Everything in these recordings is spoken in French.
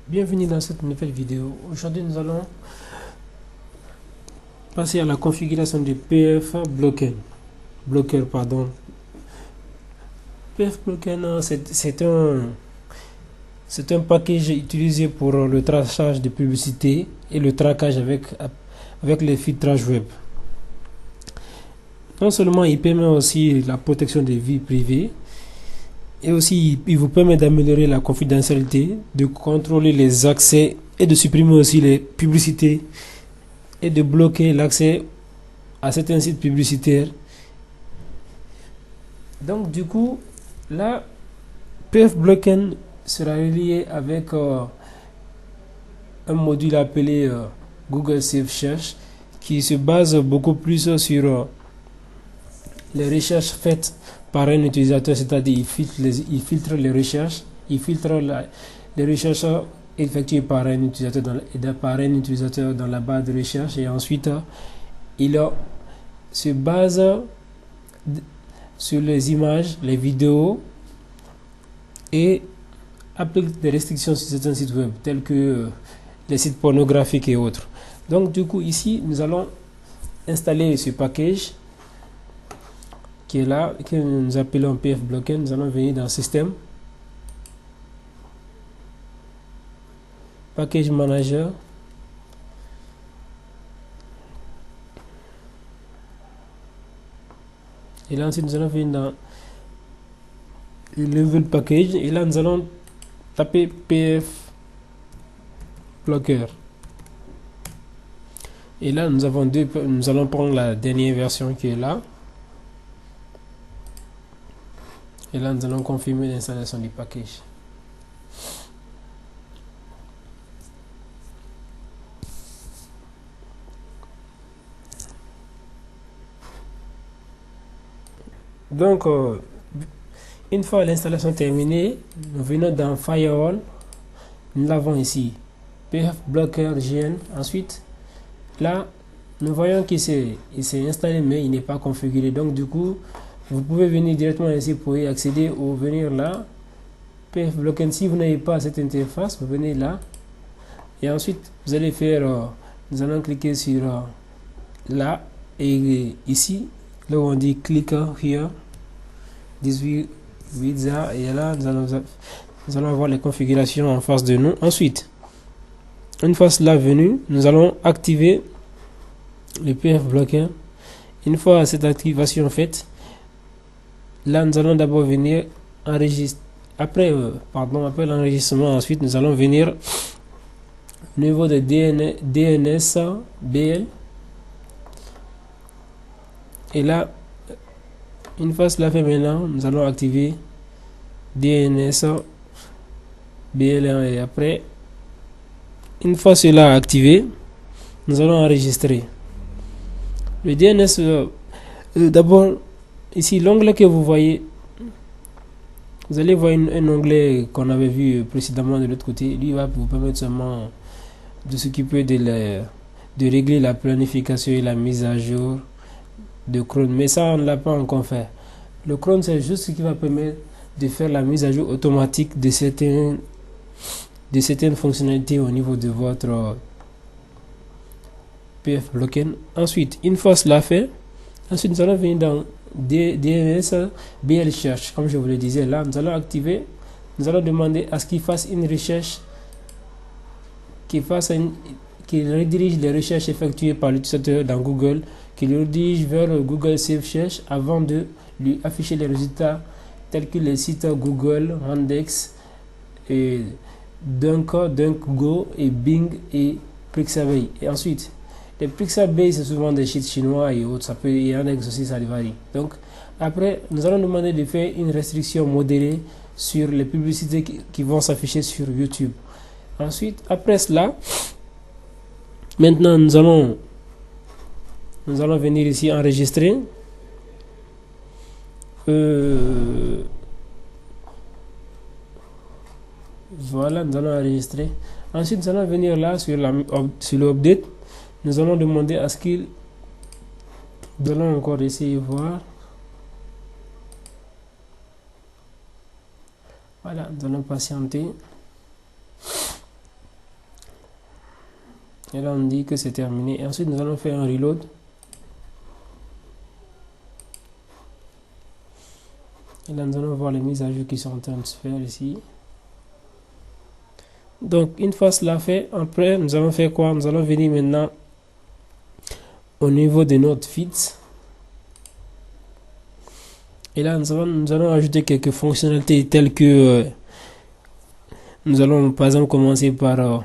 Bienvenue dans cette nouvelle vidéo. Aujourd'hui, nous allons passer à la configuration du PF Blocker, pardon. PF Blocker, c'est un package utilisé pour le traçage de publicité et le traquage avec les filtrages web. Non seulement il permet aussi la protection des vies privées, et aussi il vous permet d'améliorer la confidentialité, de contrôler les accès et de supprimer aussi les publicités et de bloquer l'accès à certains sites publicitaires. Donc du coup, là, PF Blocken sera relié avec un module appelé Google Safe Search qui se base beaucoup plus sur les recherches faites par un utilisateur, c'est-à-dire il filtre les recherches, les recherches effectuées par un utilisateur dans la barre de recherche, et ensuite il se base sur les images, les vidéos, et applique des restrictions sur certains sites web tels que les sites pornographiques et autres. Donc du coup ici nous allons installer ce package qui est là, que nous appelons PF Blocken. Nous allons venir dans Système, Package Manager, et là ensuite nous allons venir dans Level Package, et là nous allons taper PF Blocker. Et là nous allons prendre la dernière version qui est là. Et là, nous allons confirmer l'installation du package. Donc, une fois l'installation terminée, nous venons dans Firewall. Nous l'avons ici, PF Blocker GN. Ensuite, là, nous voyons qu'il s'est installé, mais il n'est pas configuré. Donc, du coup, vous pouvez venir directement ici pour y accéder ou venir là. PF Blocken, si vous n'avez pas cette interface, vous venez là. Et ensuite, vous allez faire, nous allons cliquer sur là. Et ici, là où on dit click here, 18 Visa. Et là, nous allons avoir les configurations en face de nous. Ensuite, une fois cela venu, nous allons activer le PF Blocker. Une fois cette activation faite, là, nous allons d'abord venir enregistrer. Après l'enregistrement, ensuite, nous allons venir au niveau de DNS BL. Et là, une fois cela fait maintenant, nous allons activer DNS BL. Et après, une fois cela activé, nous allons enregistrer. Le DNS, d'abord, ici, l'onglet que vous voyez, vous allez voir un onglet qu'on avait vu précédemment de l'autre côté. Lui va vous permettre seulement de s'occuper de régler la planification et la mise à jour de cron. Mais ça, on ne l'a pas encore fait. Le cron, c'est juste ce qui va permettre de faire la mise à jour automatique de certaines fonctionnalités au niveau de votre PF Blocken. Ensuite, une fois cela fait, ensuite nous allons venir dans DNS BL Search. Comme je vous le disais, là, nous allons activer, nous allons demander à ce qu'il fasse une recherche, qu'il redirige les recherches effectuées par l'utilisateur dans Google, qu'il le redirige vers Google Safe Search avant de lui afficher les résultats tels que les sites Google, Yandex, et DuckDuckGo et Bing et Pixabay. Et ensuite, les Pixabay, c'est souvent des sites chinois et autres. Ça peut y Yandex aussi, ça varie. Donc, après, nous allons demander de faire une restriction modérée sur les publicités qui vont s'afficher sur YouTube. Ensuite, après cela, maintenant, nous allons venir ici enregistrer. Voilà, nous allons enregistrer. Ensuite, nous allons venir là sur le update. Nous allons demander à ce qu'il... Nous allons encore essayer de voir. Voilà, nous allons patienter. Et là, on dit que c'est terminé. Et ensuite, nous allons faire un reload. Et là, nous allons voir les mises à jour qui sont en train de se faire ici. Donc, une fois cela fait, après, nous allons faire quoi? Nous allons venir maintenant au niveau de notre feeds. Et là, nous allons ajouter quelques fonctionnalités telles que nous allons par exemple commencer par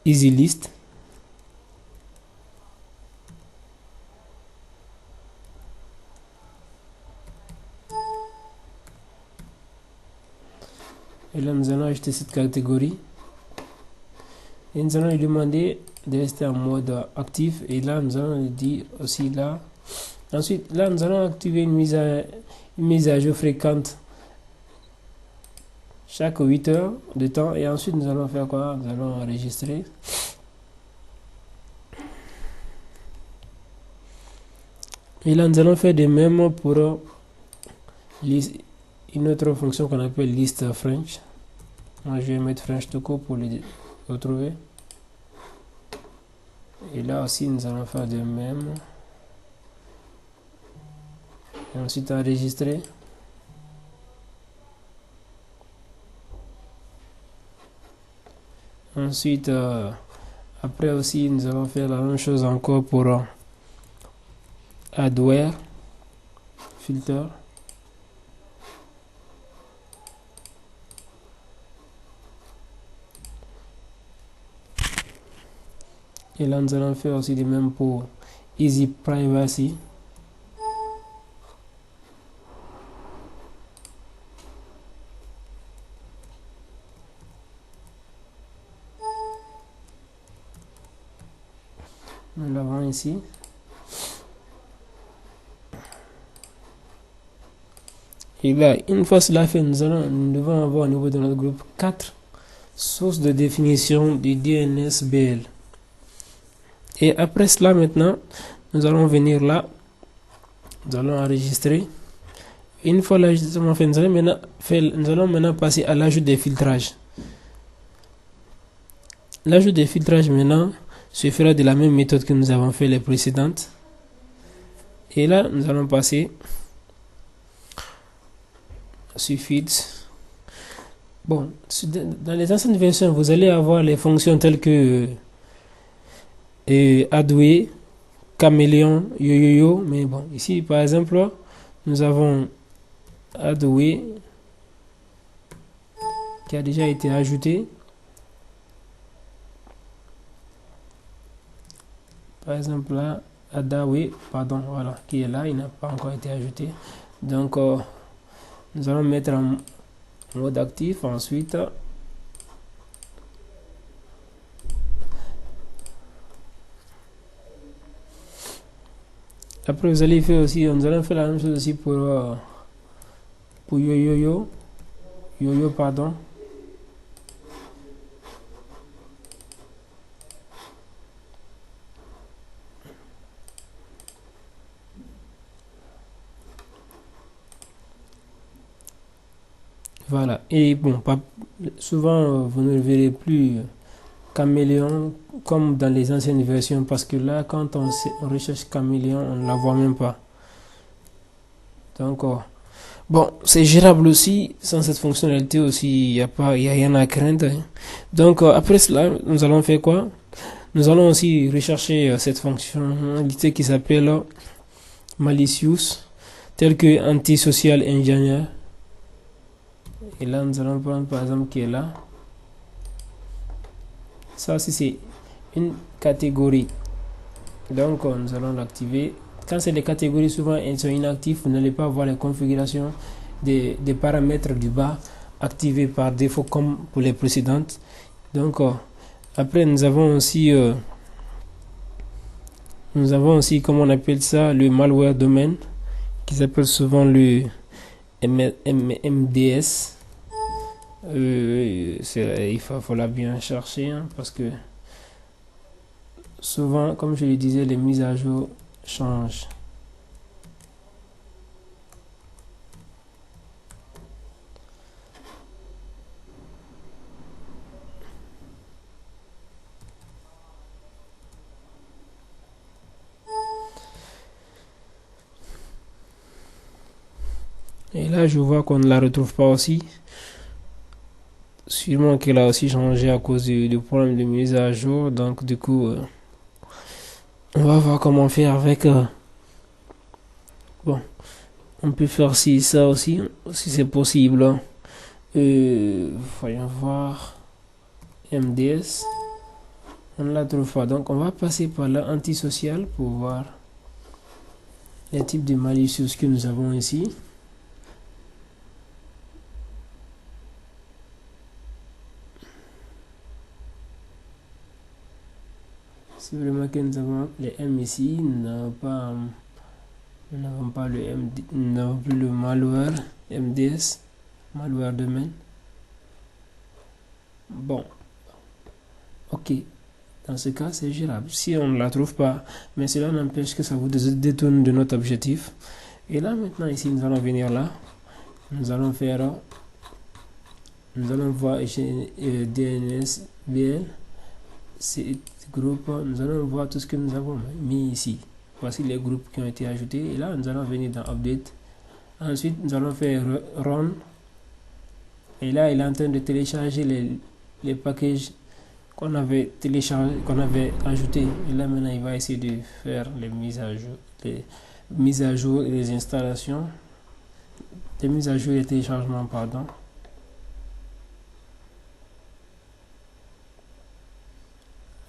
Easy List. Et là, nous allons ajouter cette catégorie. Et nous allons lui demander de rester en mode actif. Et là, nous allons lui dire aussi là. Ensuite, là, nous allons activer une mise à jour fréquente chaque 8 heures de temps. Et ensuite, nous allons faire quoi? Nous allons enregistrer. Et là, nous allons faire de même pour une autre fonction qu'on appelle liste French. Moi, je vais mettre French tout court pour le retrouver. Et là aussi, nous allons faire de même. Et ensuite, enregistrer. Ensuite, après aussi, nous allons faire la même chose encore pour Adware Filter. Et là, nous allons faire aussi de même pour Easy Privacy. Nous l'avons ici. Et là, une fois cela fait, nous devons avoir au niveau de notre groupe 4 sources de définition du DNSBL. Et après cela, maintenant, nous allons venir là. Nous allons enregistrer. Une fois l'enregistrement fait, nous allons maintenant passer à l'ajout des filtrages. L'ajout des filtrages maintenant se fera de la même méthode que nous avons fait les précédentes. Et là, nous allons passer sur feeds. Bon, dans les anciennes versions, vous allez avoir les fonctions telles que Adware, Caméléon, Yo-Yo-Yo. Mais bon, ici, par exemple, nous avons Adware qui a déjà été ajouté. Par exemple, là, Adware, pardon, voilà, qui est là, il n'a pas encore été ajouté. Donc, nous allons mettre en mode actif. Ensuite, après, vous allez faire aussi, nous allons faire la même chose aussi pour Yo-Yo-Yo. Yo-Yo, pardon. Voilà. Et bon, souvent, vous ne verrez plus Caméléon comme dans les anciennes versions parce que là, quand on recherche Caméléon, on ne la voit même pas. Donc, bon, c'est gérable aussi. Sans cette fonctionnalité aussi, il n'y a rien à craindre. Hein. Donc, après cela, nous allons faire quoi? Nous allons aussi rechercher cette fonctionnalité qui s'appelle malicious, telle que antisocial engineer. Et là, nous allons prendre par exemple qui est là. Ça aussi, c'est une catégorie. Donc, nous allons l'activer. Quand c'est des catégories, souvent elles sont inactives. Vous n'allez pas voir les configurations des paramètres du bas activés par défaut comme pour les précédentes. Donc, après, nous avons aussi, comme on appelle ça, le malware domain, qui s'appelle souvent le MDS. Il faut bien chercher hein, parce que souvent, comme je le disais, les mises à jour changent. Et là, je vois qu'on ne la retrouve pas aussi. Sûrement qu'elle a aussi changé à cause du problème de mise à jour. Donc, du coup, on va voir comment faire avec. Bon, on peut faire ci, ça aussi, si c'est possible. Voyons voir. MDS. On ne la trouve pas. Donc, on va passer par l'antisocial pour voir les types de malicieux que nous avons ici. C'est vraiment que nous avons les M ici. Nous n'avons pas le MD, nous n'avons plus le malware MDS, malware domaine. Bon, ok. Dans ce cas, c'est gérable. Si on ne la trouve pas, mais cela n'empêche que ça vous détourne de notre objectif. Et là, maintenant, ici, nous allons venir là. Nous allons faire, nous allons voir DNS, VL, c'est groupe. Nous allons voir tout ce que nous avons mis ici. Voici les groupes qui ont été ajoutés. Et là, nous allons venir dans Update. Ensuite, nous allons faire Run. Et là, il est en train de télécharger les packages qu'on avait téléchargé, qu'on avait ajouté. Et là maintenant il va essayer de faire les mises à jour, et les installations, les mises à jour et les téléchargements, pardon.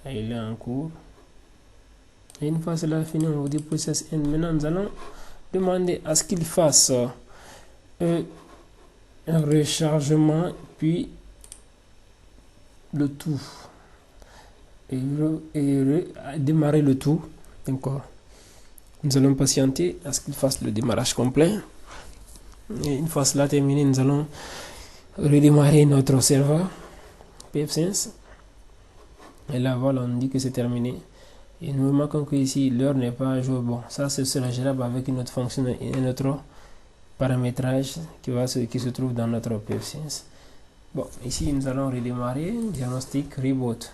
Et il est en cours. Et une fois cela fini, on vous dit process end. Maintenant nous allons demander à ce qu'il fasse un rechargement puis le tout. Et démarrer le tout. Donc, nous allons patienter à ce qu'il fasse le démarrage complet. Et une fois cela terminé, nous allons redémarrer notre serveur pfSense. Et là, voilà, on dit que c'est terminé. Et nous remarquons que ici, l'heure n'est pas à jour. Bon, ça, ce sera gérable avec une autre fonction et un autre paramétrage qui se trouve dans notre pfSense. Bon, ici, nous allons redémarrer. Diagnostic, reboot.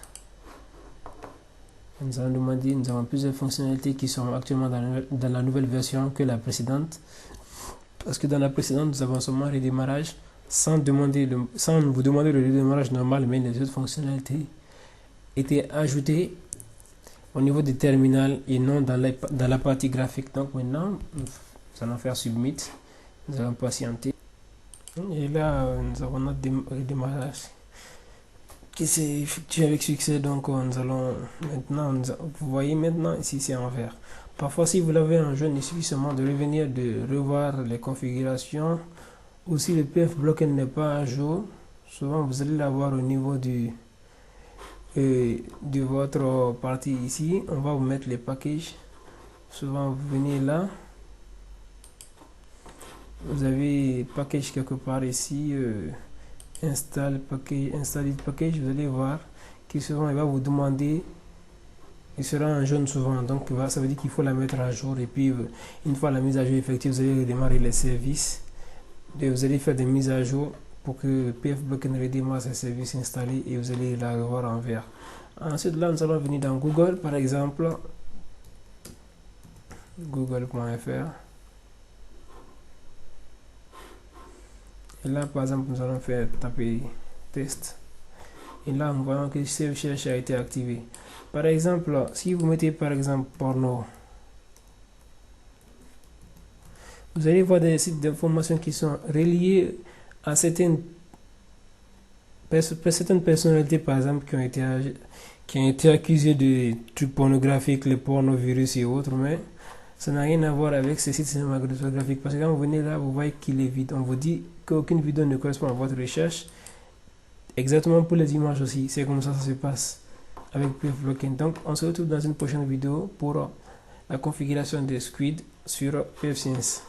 Nous allons demander, nous avons plusieurs fonctionnalités qui sont actuellement dans la nouvelle version que la précédente. Parce que dans la précédente, nous avons seulement le redémarrage sans vous demander le redémarrage normal, mais les autres fonctionnalités étaient ajoutées au niveau du terminal et non dans la partie graphique. Donc maintenant, nous allons faire Submit. Nous allons patienter. Et là, nous avons notre redémarrage qui s'est effectué avec succès. Donc nous allons maintenant, vous voyez maintenant ici c'est en vert. Parfois si vous l'avez en jaune, il suffit seulement de revenir, de revoir les configurations. Ou si le PF bloqué n'est pas à jour, souvent vous allez l'avoir au niveau de votre partie ici. On va vous mettre les packages. Souvent vous venez là, vous avez package quelque part ici. Install package, vous allez voir qu'il souvent il va vous demander, il sera en jaune souvent, donc ça veut dire qu'il faut la mettre à jour. Et puis une fois la mise à jour effective, vous allez redémarrer les services et vous allez faire des mises à jour pour que PF Blockchain redémarre ses services installés et vous allez la revoir en vert. Ensuite là nous allons venir dans Google, par exemple google.fr. Et là, par exemple, nous allons faire taper test. Et là, nous voyons que Save Cherche a été activé. Par exemple, si vous mettez par exemple porno, vous allez voir des sites d'information qui sont reliés à certaines personnalités, par exemple, qui ont été accusées de trucs pornographiques, les pornovirus et autres, mais ça n'a rien à voir avec ces sites cinématographiques. Parce que quand vous venez là, vous voyez qu'il est vide. On vous dit qu'aucune vidéo ne correspond à votre recherche. Exactement pour les images aussi. C'est comme ça que ça se passe avec PF Blockchain. Donc, on se retrouve dans une prochaine vidéo pour la configuration des Squid sur pfSense.